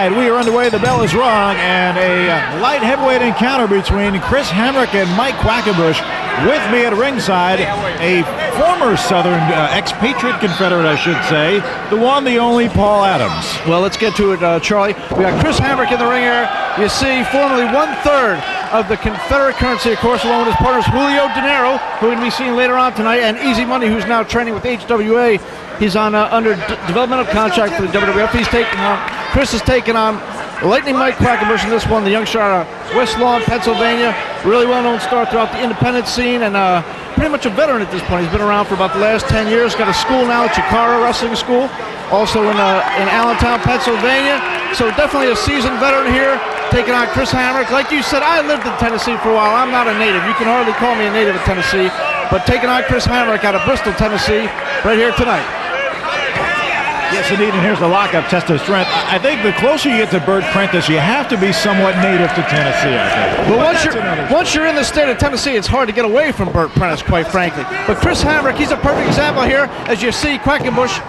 right, we are underway. The bell is rung, and a light heavyweight encounter between Chris Hamrick and Mike Quackenbush. With me at ringside, a former Southern expatriate Confederate, I should say, the one, the only Paul Adams. Well, let's get to it, Charlie. We got Chris Hamrick in the ring here. You see, formerly 1/3 of the Confederate currency, of course, along with his partners Julio De Niro, who we're going to be seeing later on tonight, and Easy Money, who's now training with HWA. He's on under developmental contract for the WWF. Chris has taken on Lightning Mike Quackenbush in this one, the young star out of West Lawn, Pennsylvania. Really well-known star throughout the independent scene, and pretty much a veteran at this point. He's been around for about the last 10 years. Got a school now, Chikara Wrestling School, also in Allentown, Pennsylvania. So definitely a seasoned veteran here, taking on Chris Hamrick. Like you said, I lived in Tennessee for a while. I'm not a native. You can hardly call me a native of Tennessee, but taking on Chris Hamrick out of Bristol, Tennessee, right here tonight. Yes, indeed, and here's the lockup test of strength. I think the closer you get to Bert Prentice, you have to be somewhat native to Tennessee, I think. But once you're in the state of Tennessee, it's hard to get away from Bert Prentice, quite frankly. But Chris Hamrick, he's a perfect example here, as you see Quackenbush.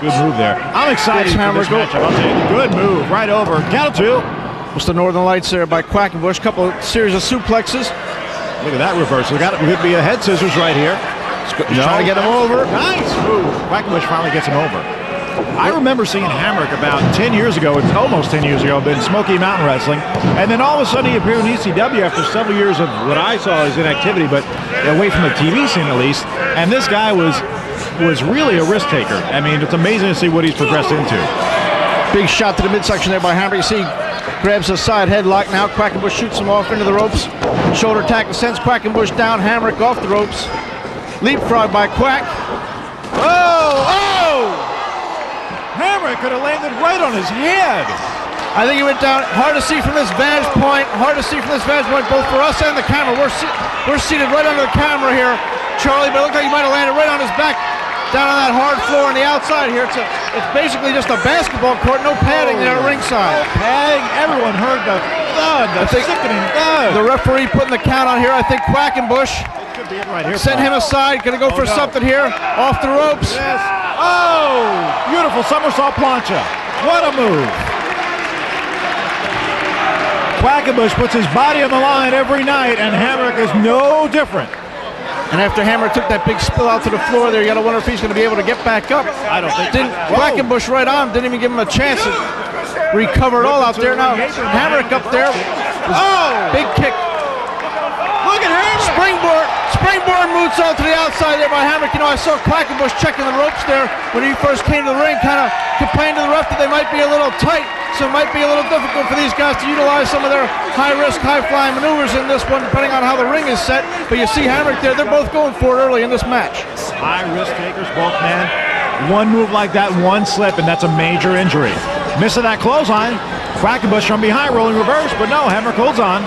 Good move there. I'm excited for this matchup. I'll tell you, good move, right over. Count of two. What's the Northern Lights there by Quackenbush? Couple of series of suplexes. Look at that reversal. It could be a head scissors right here. He's trying to get him over. Nice move. Quackenbush finally gets him over. I remember seeing Hamrick about 10 years ago, it's almost 10 years ago, in Smoky Mountain Wrestling, and then all of a sudden he appeared in ECW after several years of what I saw as inactivity, but away from the TV scene at least, and this guy was really a risk taker. I mean, it's amazing to see what he's progressed into. Big shot to the midsection there by Hamrick. You see, grabs a side headlock now. Quackenbush shoots him off into the ropes. Shoulder tackle sends Quackenbush down. Hamrick off the ropes. Leapfrog by Quack. Oh! Hamrick could have landed right on his head. I think he went down. Hard to see from this vantage point. Both for us and the camera. We're seated right under the camera here, Charlie, but it looked like he might have landed right on his back, down on that hard floor on the outside here. It's basically just a basketball court, no padding there at ringside. No padding. Everyone heard the thud, the sickening thud. The referee putting the count on here. I think Quackenbush right here, sent him aside. Gonna go for something here. Off the ropes. Yes. Oh! Beautiful somersault plancha. What a move. Quackenbush puts his body on the line every night, and Hamrick is no different. And after Hamrick took that big spill out to the floor there, you gotta wonder if he's gonna be able to get back up. I don't think. Quackenbush right on, didn't even give him a chance to recover it all out there. Now Hamrick up there. Oh! Big kick. Look at Hamrick. Springboard moonsault to the outside there by Hamrick. You know, I saw Quackenbush checking the ropes there when he first came to the ring, kind of complained to the ref that they might be a little tight, so it might be a little difficult for these guys to utilize some of their high-risk, high-flying maneuvers in this one, depending on how the ring is set. But you see Hamrick there, they're both going for it early in this match. High-risk takers, both men. One move like that, one slip, and that's a major injury. Missing that clothesline. Quackenbush from behind, rolling reverse, but no, Hamrick holds on.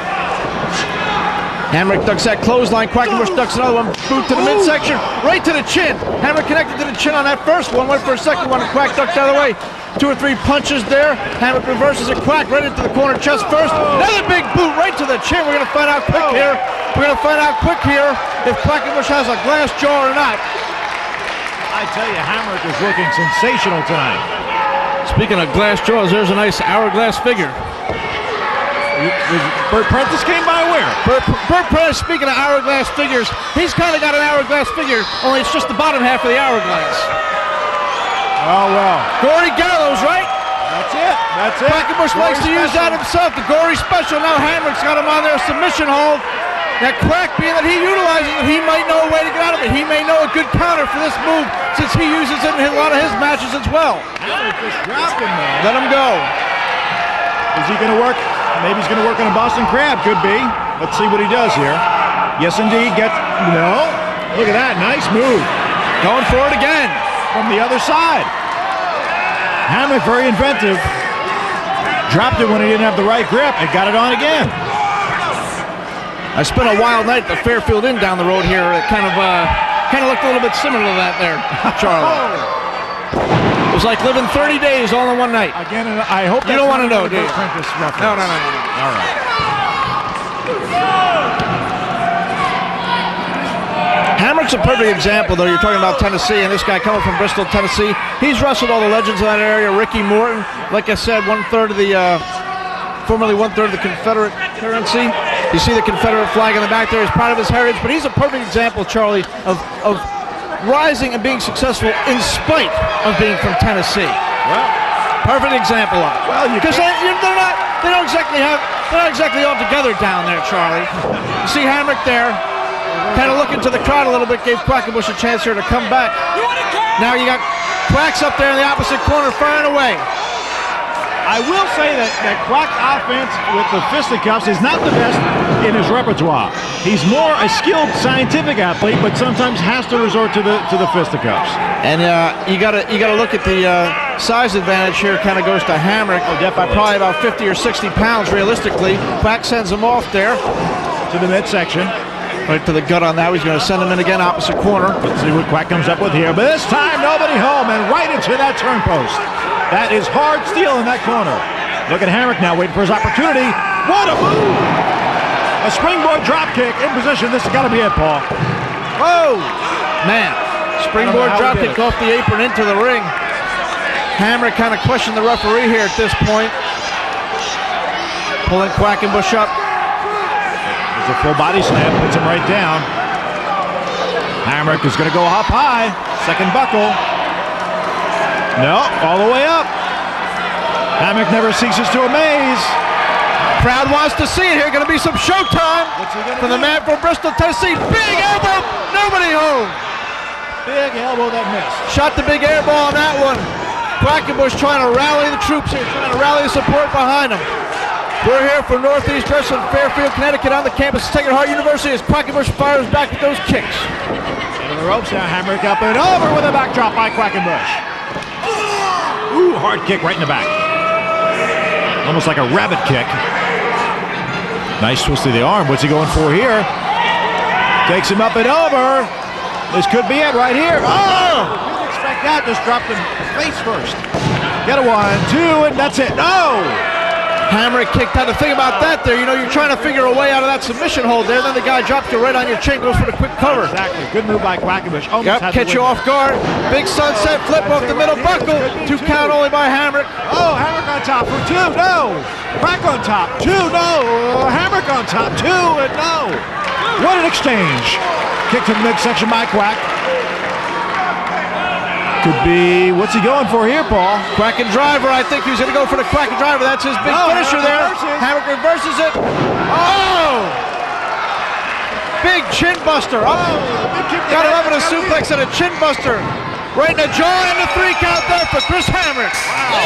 Hamrick ducks that clothesline. Quackenbush ducks another one. Boot to the midsection, right to the chin. Hamrick connected to the chin on that first one. Went for a second one, and Quack ducked out of the way. 2 or 3 punches there. Hamrick reverses it. Quack right into the corner chest first. Another big boot right to the chin. We're going to find out quick here. If Quackenbush has a glass jaw or not. I tell you, Hamrick is looking sensational tonight. Speaking of glass jaws, there's a nice hourglass figure. Bert Prentice came by where? Bert Prentice, speaking of hourglass figures, he's kind of got an hourglass figure, only it's just the bottom half of the hourglass. Oh, well. Gory Gallows, right? That's it. Quackenbush likes to use that himself, the Gory Special. Now Hamrick's got him on there, submission hold. That Quack, being that he utilizes it, he might know a way to get out of it. He may know a good counter for this move, since he uses it in a lot of his matches as well. Hamrick just dropped him, man. Let him go. Is he going to work? Maybe he's going to work on a Boston Crab. Could be. Let's see what he does here. Yes, indeed. No. Look at that. Nice move. Going for it again. From the other side. Hamrick, very inventive. Dropped it when he didn't have the right grip and got it on again. I spent a wild night at the Fairfield Inn down the road here. It kind of looked a little bit similar to that there, Charlie. It was like living 30 days all in one night. Again, I hope you don't want to know, do you? No. All right. Hamrick's a perfect example, though. You're talking about Tennessee, and this guy coming from Bristol, Tennessee. He's wrestled all the legends in that area. Ricky Morton, like I said, formerly one-third of the Confederate currency. You see the Confederate flag in the back there. He's proud of his heritage, but he's a perfect example, Charlie, of rising and being successful in spite of being from Tennessee. Well, perfect example of it. Well, because they're not exactly all together down there, Charlie. You see Hamrick there, kind of looking to the crowd a little bit, gave Quackenbush a chance here to come back. Now you got Quacks up there in the opposite corner firing away. I will say that Quack's offense with the fisticuffs is not the best in his repertoire. He's more a skilled scientific athlete, but sometimes has to resort to the fisticuffs. And you gotta look at the size advantage here. Kind of goes to Hamrick. By probably about 50 or 60 pounds realistically. Quack sends him off there to the midsection. Right to the gut on that. He's going to send him in again, opposite corner. Let's see what Quack comes up with here. But this time, nobody home, and right into that turn post. That is hard steel in that corner. Look at Hamrick now, waiting for his opportunity. What a move! A springboard drop kick in position. This has got to be it, Paul. Oh, man. Springboard drop kick off the apron into the ring. Hamrick kind of questioned the referee here at this point. Pulling Quackenbush up. There's a full body slam, puts him right down. Hamrick is going to go up high. Second buckle. No, all the way up. Hamrick never ceases to amaze. Crowd wants to see it here. Going to be some showtime from the man from Bristol, Tennessee. Big elbow, nobody home. Big elbow that missed. Shot the big air ball on that one. Quackenbush trying to rally the troops here, trying to rally the support behind him. We're here for Northeast Wrestling, Fairfield, Connecticut, on the campus of Sacred Heart University as Quackenbush fires back with those kicks. Into the ropes now, Hamrick up and over with a backdrop by Quackenbush. Ooh, hard kick right in the back. Almost like a rabbit kick. Nice twist of the arm. What's he going for here? Takes him up and over. This could be it right here. Oh! Didn't expect that. Just dropped him face first. Get a 1, 2, and that's it. No! Hamrick kicked out. The thing about that there, you're trying to figure a way out of that submission hold there. Then the guy drops you right on your chin, goes for the quick cover. Exactly. Good move by Quackenbush. Catch you off guard. Big sunset flip off the middle buckle. 2 count only by Hamrick. Oh, Hamrick on top for 2. No. Quack on top. 2. No. Hamrick on top. 2 and no. What an exchange. Kick to the midsection by Quack. Could be, what's he going for here, Paul? Quacken driver, I think he's going to go for the Quacken driver. That's his big finisher there. Hamrick reverses it. Oh! Big chin buster. Oh! Got him up in a suplex and a chin buster. Right in the jaw and the 3 count there for Chris Hamrick. Wow.